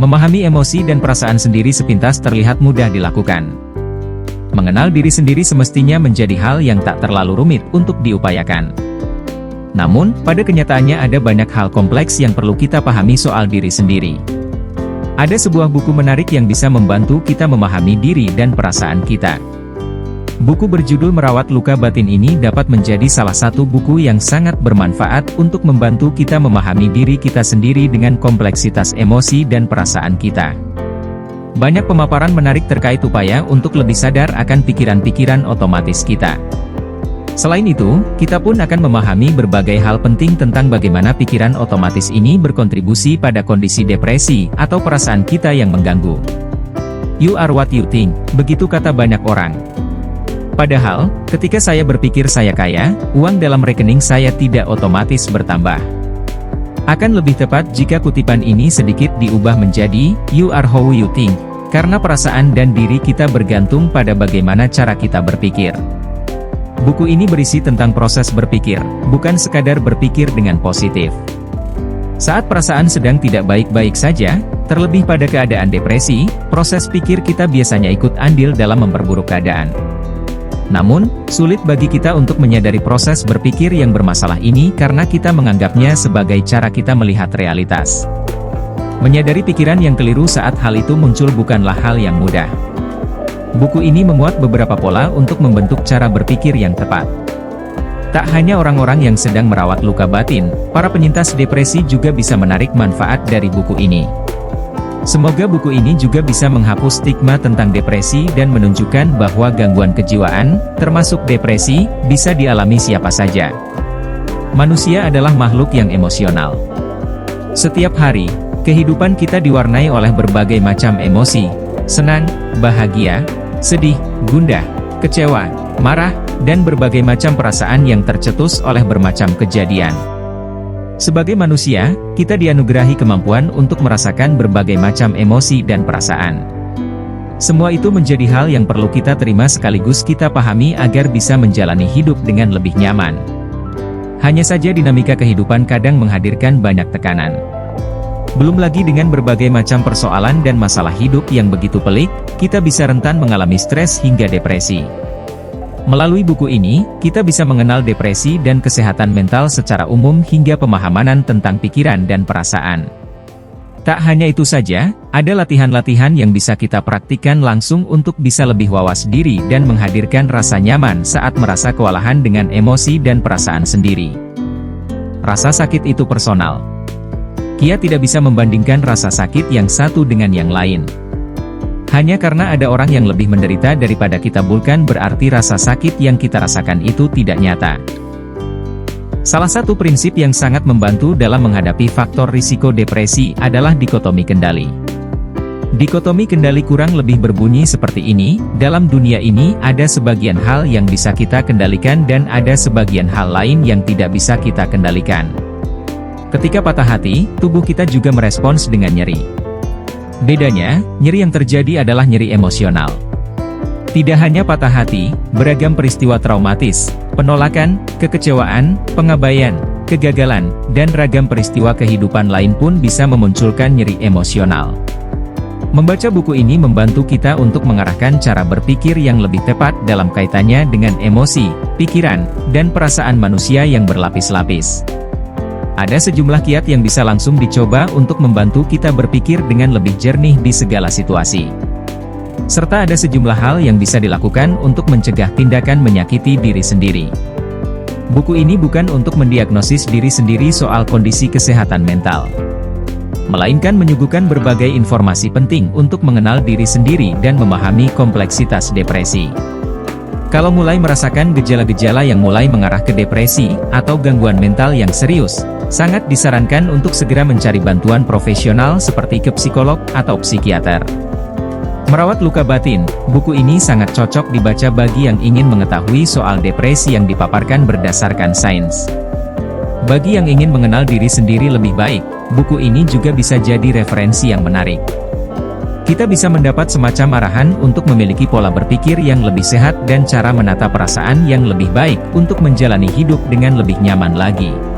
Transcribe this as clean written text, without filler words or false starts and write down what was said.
Memahami emosi dan perasaan sendiri sepintas terlihat mudah dilakukan. Mengenal diri sendiri semestinya menjadi hal yang tak terlalu rumit untuk diupayakan. Namun, pada kenyataannya ada banyak hal kompleks yang perlu kita pahami soal diri sendiri. Ada sebuah buku menarik yang bisa membantu kita memahami diri dan perasaan kita. Buku berjudul Merawat Luka Batin ini dapat menjadi salah satu buku yang sangat bermanfaat untuk membantu kita memahami diri kita sendiri dengan kompleksitas emosi dan perasaan kita. Banyak pemaparan menarik terkait upaya untuk lebih sadar akan pikiran-pikiran otomatis kita. Selain itu, kita pun akan memahami berbagai hal penting tentang bagaimana pikiran otomatis ini berkontribusi pada kondisi depresi atau perasaan kita yang mengganggu. You are what you think, begitu kata banyak orang. Padahal, ketika saya berpikir saya kaya, uang dalam rekening saya tidak otomatis bertambah. Akan lebih tepat jika kutipan ini sedikit diubah menjadi, you are how you think, karena perasaan dan diri kita bergantung pada bagaimana cara kita berpikir. Buku ini berisi tentang proses berpikir, bukan sekadar berpikir dengan positif. Saat perasaan sedang tidak baik-baik saja, terlebih pada keadaan depresi, proses pikir kita biasanya ikut andil dalam memperburuk keadaan. Namun, sulit bagi kita untuk menyadari proses berpikir yang bermasalah ini karena kita menganggapnya sebagai cara kita melihat realitas. Menyadari pikiran yang keliru saat hal itu muncul bukanlah hal yang mudah. Buku ini memuat beberapa pola untuk membentuk cara berpikir yang tepat. Tak hanya orang-orang yang sedang merawat luka batin, para penyintas depresi juga bisa menarik manfaat dari buku ini. Semoga buku ini juga bisa menghapus stigma tentang depresi dan menunjukkan bahwa gangguan kejiwaan, termasuk depresi, bisa dialami siapa saja. Manusia adalah makhluk yang emosional. Setiap hari, kehidupan kita diwarnai oleh berbagai macam emosi, senang, bahagia, sedih, gundah, kecewa, marah, dan berbagai macam perasaan yang tercetus oleh bermacam kejadian. Sebagai manusia, kita dianugerahi kemampuan untuk merasakan berbagai macam emosi dan perasaan. Semua itu menjadi hal yang perlu kita terima sekaligus kita pahami agar bisa menjalani hidup dengan lebih nyaman. Hanya saja dinamika kehidupan kadang menghadirkan banyak tekanan. Belum lagi dengan berbagai macam persoalan dan masalah hidup yang begitu pelik, kita bisa rentan mengalami stres hingga depresi. Melalui buku ini, kita bisa mengenal depresi dan kesehatan mental secara umum hingga pemahaman tentang pikiran dan perasaan. Tak hanya itu saja, ada latihan-latihan yang bisa kita praktikkan langsung untuk bisa lebih wawas diri dan menghadirkan rasa nyaman saat merasa kewalahan dengan emosi dan perasaan sendiri. Rasa sakit itu personal. Kita tidak bisa membandingkan rasa sakit yang satu dengan yang lain. Hanya karena ada orang yang lebih menderita daripada kita bukan berarti rasa sakit yang kita rasakan itu tidak nyata. Salah satu prinsip yang sangat membantu dalam menghadapi faktor risiko depresi adalah dikotomi kendali. Dikotomi kendali kurang lebih berbunyi seperti ini, dalam dunia ini ada sebagian hal yang bisa kita kendalikan dan ada sebagian hal lain yang tidak bisa kita kendalikan. Ketika patah hati, tubuh kita juga merespons dengan nyeri. Bedanya, nyeri yang terjadi adalah nyeri emosional. Tidak hanya patah hati, beragam peristiwa traumatis, penolakan, kekecewaan, pengabaian, kegagalan, dan ragam peristiwa kehidupan lain pun bisa memunculkan nyeri emosional. Membaca buku ini membantu kita untuk mengarahkan cara berpikir yang lebih tepat dalam kaitannya dengan emosi, pikiran, dan perasaan manusia yang berlapis-lapis. Ada sejumlah kiat yang bisa langsung dicoba untuk membantu kita berpikir dengan lebih jernih di segala situasi. Serta ada sejumlah hal yang bisa dilakukan untuk mencegah tindakan menyakiti diri sendiri. Buku ini bukan untuk mendiagnosis diri sendiri soal kondisi kesehatan mental, melainkan menyuguhkan berbagai informasi penting untuk mengenal diri sendiri dan memahami kompleksitas depresi. Kalau mulai merasakan gejala-gejala yang mulai mengarah ke depresi atau gangguan mental yang serius, sangat disarankan untuk segera mencari bantuan profesional seperti ke psikolog atau psikiater. Merawat Luka Batin, buku ini sangat cocok dibaca bagi yang ingin mengetahui soal depresi yang dipaparkan berdasarkan sains. Bagi yang ingin mengenal diri sendiri lebih baik, buku ini juga bisa jadi referensi yang menarik. Kita bisa mendapat semacam arahan untuk memiliki pola berpikir yang lebih sehat dan cara menata perasaan yang lebih baik untuk menjalani hidup dengan lebih nyaman lagi.